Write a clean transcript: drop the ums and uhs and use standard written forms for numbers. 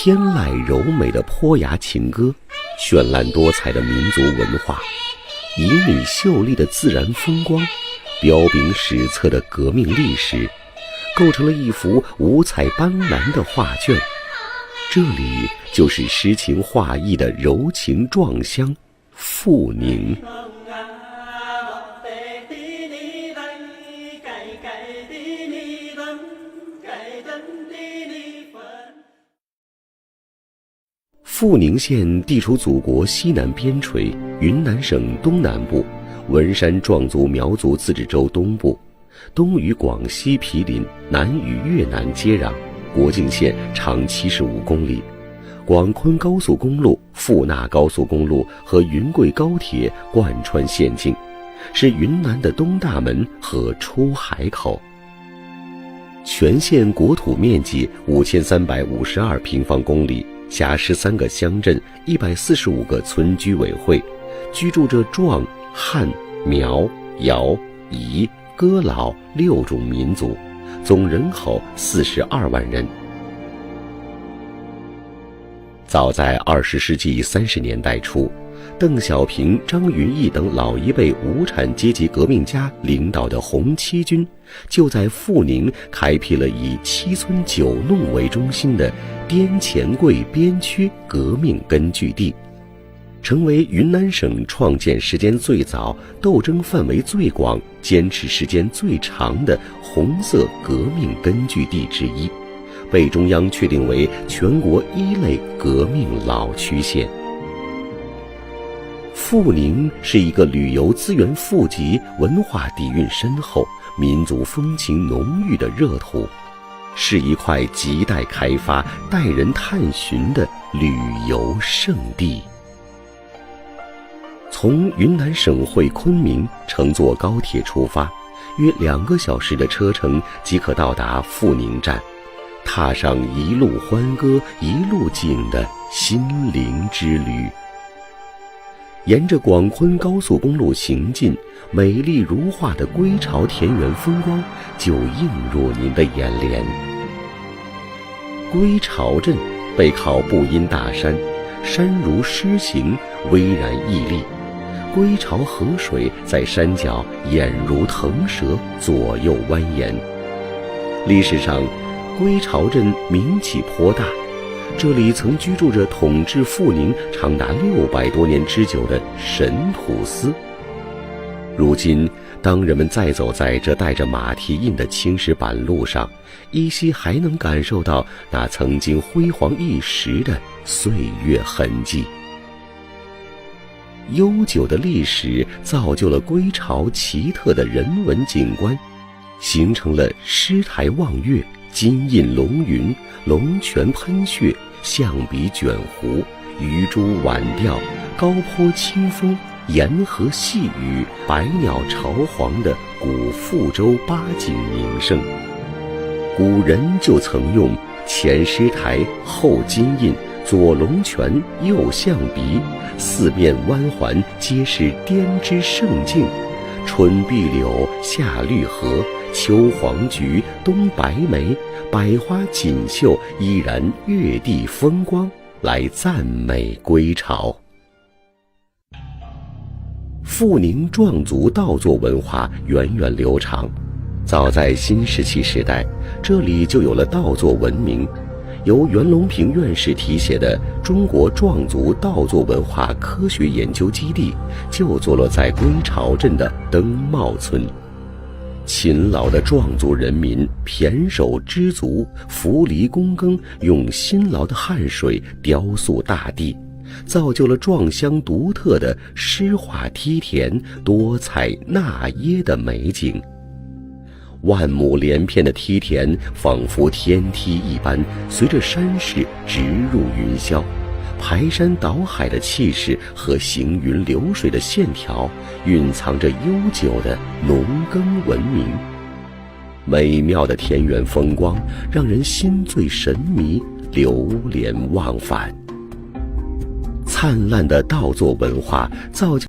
天籁柔美的坡崖情歌，绚烂多彩的民族文化，旖旎秀丽的自然风光，彪炳史册的革命历史，构成了一幅五彩斑斓的画卷。这里就是诗情画意的柔情壮乡阜宁。阜宁县地处祖国西南边陲，云南省东南部，文山壮族苗族自治州东部，东与广西毗邻，南与越南接壤，国境线长75公里，广昆高速公路、富纳高速公路和云贵高铁贯穿县境，是云南的东大门和出海口。全县国土面积5352平方公里，辖13个乡镇，145个村居委会，居住着壮、汉、苗、瑶、彝、哥老6种民族，总人口42万人。早在20世纪30年代初，邓小平、张云逸等老一辈无产阶级革命家领导的红七军，就在阜宁开辟了以7村9弄为中心的滇黔桂边区革命根据地，成为云南省创建时间最早、斗争范围最广、坚持时间最长的红色革命根据地之一，被中央确定为全国1类革命老区县。阜宁是一个旅游资源富集、文化底蕴深厚、民族风情浓郁的热土，是一块亟待开发、待人探寻的旅游胜地。从云南省会昆明乘坐高铁出发，约2个小时的车程即可到达阜宁站，踏上一路欢歌一路景的心灵之旅。沿着广昆高速公路行进，美丽如画的归巢田园风光就映入您的眼帘。归巢镇背靠布阴大山，山如诗行，巍然屹立。归巢河水在山脚眼如腾蛇，左右蜿蜒。历史上，归巢镇名气颇大，这里曾居住着统治阜宁长达600多年之久的神土司。如今，当人们再走在这带着马蹄印的青石板路上，依稀还能感受到那曾经辉煌一时的岁月痕迹。悠久的历史造就了归巢奇特的人文景观，形成了狮台望月、金印龙云、龙泉喷穴、象鼻卷湖、鱼珠晚钓、高坡清风、沿河细雨、百鸟朝黄的古富州八景名胜。古人就曾用前狮台、后金印、左龙泉、右象鼻，四面弯环皆是滇之胜境，春碧柳，夏绿荷，秋黄菊，冬白梅，百花锦绣，依然月地风光，来赞美归巢。阜宁壮族稻作文化源远流长，早在新石器时代，这里就有了稻作文明。由袁隆平院士题写的《中国壮族稻作文化科学研究基地》就坐落在归巢镇的登茂村。勤劳的壮族人民胼手知足，扶犁躬耕，用辛劳的汗水雕塑大地，造就了壮乡独特的诗画梯田、多彩纳耶的美景。万亩连片的梯田仿佛天梯一般，随着山势直入云霄，排山倒海的气势和行云流水的线条，蕴藏着悠久的农耕文明。美妙的田园风光让人心醉神迷，流连忘返。灿烂的稻作文化造就